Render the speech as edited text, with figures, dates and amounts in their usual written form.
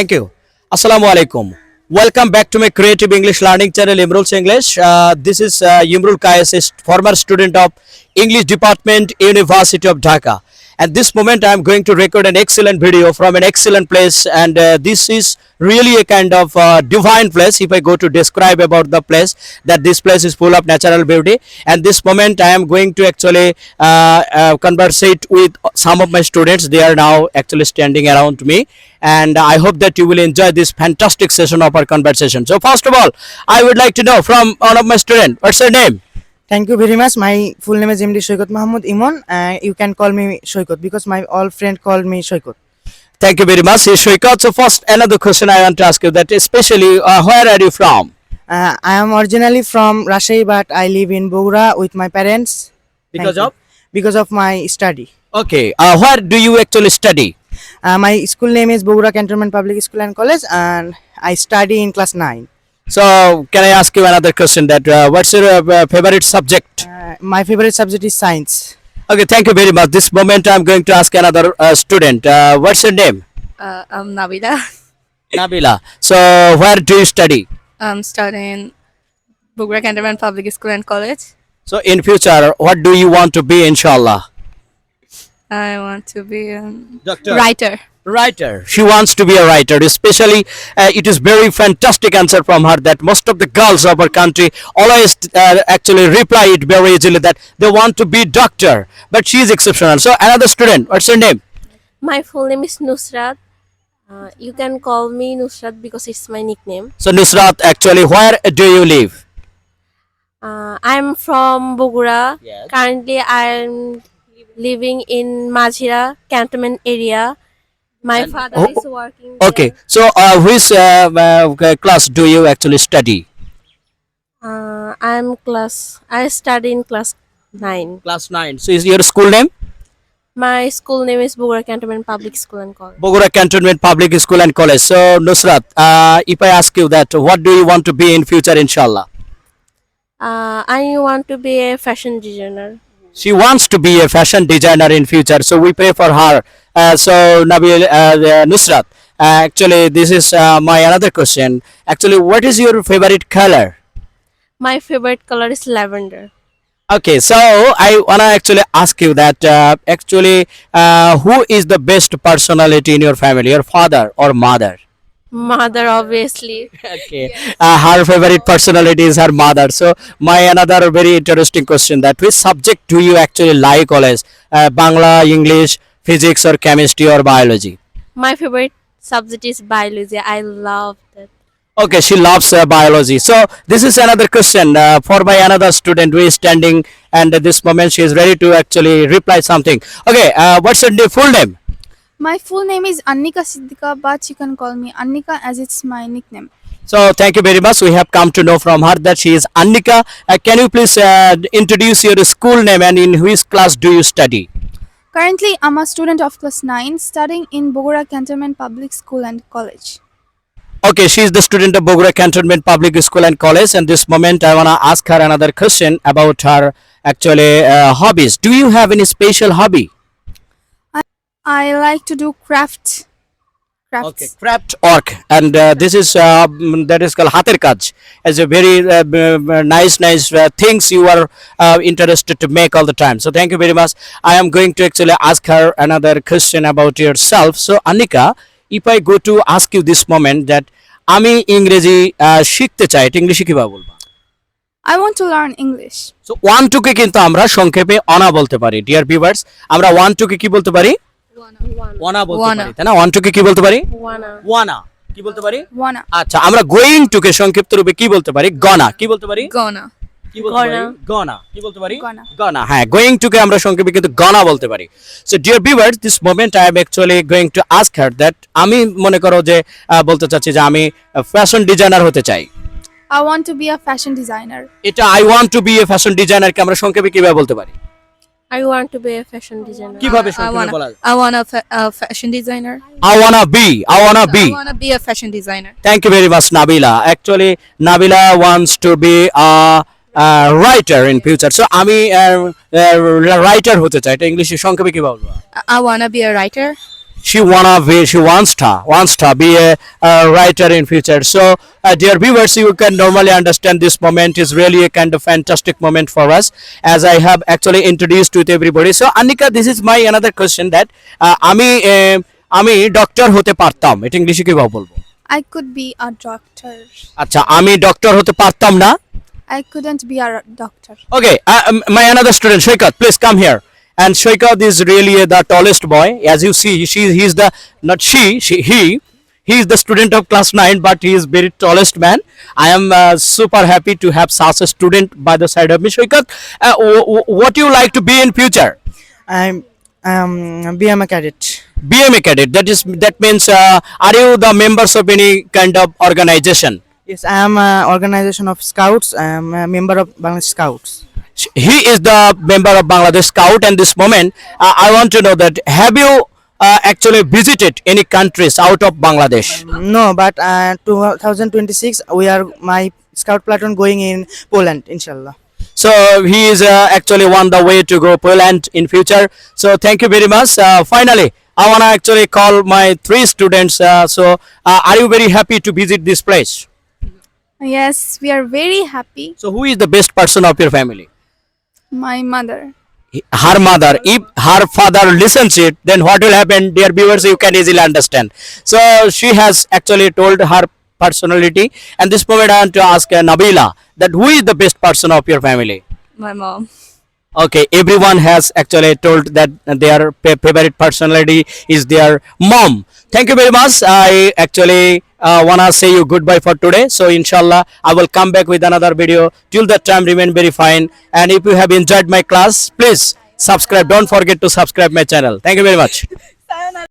Thank you. Assalamu alaikum. Welcome back to my creative English learning channel, Imrul's English. This is Imrul Kayas, a former student of English Department, University of Dhaka. At this moment, I am going to record an excellent video from an excellent place, and this is really a kind of divine place. If I go to describe about the place, that this place is full of natural beauty. And this moment, I am going to actually conversate with some of my students. They are now actually standing around me, and I hope that you will enjoy this fantastic session of our conversation. So first of all, I would like to know from one of my students, what's your name? Thank you very much. My full name is MD Shoykot Mahmoud Imon. You can call me Shoykot because my all friend called me Shoykot. Thank you very much, Shoykot. So first, another question I want to ask you, that especially where are you from? I am originally from Rajshahi, but I live in Bogura with my parents. Because Thank of? you. Because of my study. Okay. Where do you actually study? My school name is Bogura Cantonment Public School and College, and I study in class 9. So can I ask you another question, that what's your favorite subject? My favorite subject is science. Okay, thank you very much. This moment I'm going to ask another student. What's your name? I'm Nabila. Nabila. So where do you study? I'm studying Bogura Cantonment Public School and College. So in future, what do you want to be, inshallah? I want to be a Doctor. writer. Writer. She wants to be a writer. Especially, it is very fantastic answer from her, that most of the girls of our country always actually reply it very easily, that they want to be doctor. But she is exceptional. So another student, what's her name? My full name is Nusrat. You can call me Nusrat because it's my nickname. So Nusrat, actually, where do you live? I'm from Bogura. Yes. Currently, I'm living in Majira cantonment area. My father is working there. Okay. So which class do you actually study? I study in class 9. Class 9. So is your school name? My school name is Bogura Cantonment Public School and College. Bogura Cantonment Public School and College. So Nusrat, if I ask you that, what do you want to be in future, inshallah? I want to be a fashion designer. She wants to be a fashion designer in future, so we pray for her. So Nabil, Nusrat, actually this is my another question. Actually, what is your favorite color? My favorite color is lavender. Okay, so I wanna actually ask you that who is the best personality in your family, your father or mother? Mother, obviously. Okay, her favorite personality is her mother. So my another very interesting question, that which subject do you actually like always? Bangla, English, physics or chemistry or biology? My favorite subject is biology. I love that. Okay, she loves biology. So this is another question for my another student who is standing, and at this moment she is ready to actually reply something. Okay, what's your full name? My full name is Annika Siddika, but you can call me Annika as it's my nickname. So thank you very much. We have come to know from her that she is Annika. Can you please introduce your school name and in which class do you study? Currently, I'm a student of class 9 studying in Bogura Cantonment Public School and College. Okay, she is the student of Bogura Cantonment Public School and College. And this moment I want to ask her another question about her actually hobbies. Do you have any special hobby? I like to do crafts. Okay, craft work, and this is that is called hater kaj. As a very nice things you are interested to make all the time. So thank you very much. I am going to actually ask her another question about yourself. So Annika, if I go to ask you this moment that আমি ইংরেজি শিখতে চাই, এটা ইংলিশে কিভাবে বলবো? I want to learn English. So 1 2 কে কিন্তু আমরা সংক্ষেপে অনা বলতে পারি। ডিয়ার ভিউয়ার্স, আমরা 1 2 কে কি বলতে পারি? ওয়ানা বলতে পারি, তাই না? 1 2 কে কি বলতে পারি? ওয়ানা। কি বলতে পারি? Wanna. আচ্ছা, আমরা গোইং টু কে সংক্ষিপ্ত রূপে কি বলতে পারি? গনা। কি বলতে পারি? Gonna. কি বলতে পারি? গনা। কি বলতে পারি? Gonna. গনা। হ্যাঁ, গোইং টু কে আমরা সংক্ষেপে কিন্তু গনা বলতে পারি। So dear viewers, this moment I am actually going to ask her that আমি মনে করো যে বলতে চাচ্ছি যে আমি ফ্যাশন ডিজাইনার হতে চাই। I want to be a fashion designer. এটা I want to be a fashion designer কে আমরা সংক্ষেপে কিভাবে বলতে পারি? I want to be a fashion designer. কিভাবে সংক্ষেপে বলা যায়? I want a fashion designer. I wanna be. I want to be a fashion designer. Thank you very much, Nabila. Actually, Nabila wants to be a writer in future. So আমি writer হতে চাই, এটা ইংলিশে সংক্ষেপে কি বলবো? I want to be a writer. she wants to be a writer in future. So, dear viewers, you can normally understand this moment is really a kind of fantastic moment for us, as I have actually introduced with everybody. So, Anika, this is my another question that আমি doctor হতে পারতাম, এটা ইংলিশে কিভাবে বলবো? I could be a doctor. আচ্ছা, আমি doctor হতে পারতাম না। I couldn't be a doctor. Okay, my another student, Shoikat, please come here. And Shoikat is really the tallest boy. As you see, he's the, not he is the student of class 9, but he is very tallest man. I am super happy to have such a student by the side of me. Shoikat, what you like to be in future? I'm BM a cadet. BMA cadet, that means are you the members of any kind of organization? Yes, I am a organization of scouts. I am a member of Bangladesh Scouts. He is the member of Bangladesh Scout, and this moment I want to know that have you actually visited any countries out of Bangladesh? No, but 2026 we are my scout platoon going in Poland, inshallah. So he is actually on the way to go Poland in future. So thank you very much. Finally, I want to actually call my 3 students. Are you very happy to visit this place? Yes, we are very happy. So who is the best person of your family? My mother. Her mother. If her father listens it, then what will happen, dear viewers? You can easily understand. So she has actually told her personality, and this moment I want to ask Nabila that who is the best person of your family? My mom. Okay, everyone has actually told that their favorite personality is their mom. Thank you very much. I actually wanna say you goodbye for today. So inshallah, I will come back with another video. Till that time, remain very fine. And if you have enjoyed my class, please subscribe. Don't forget to subscribe my channel. Thank you very much.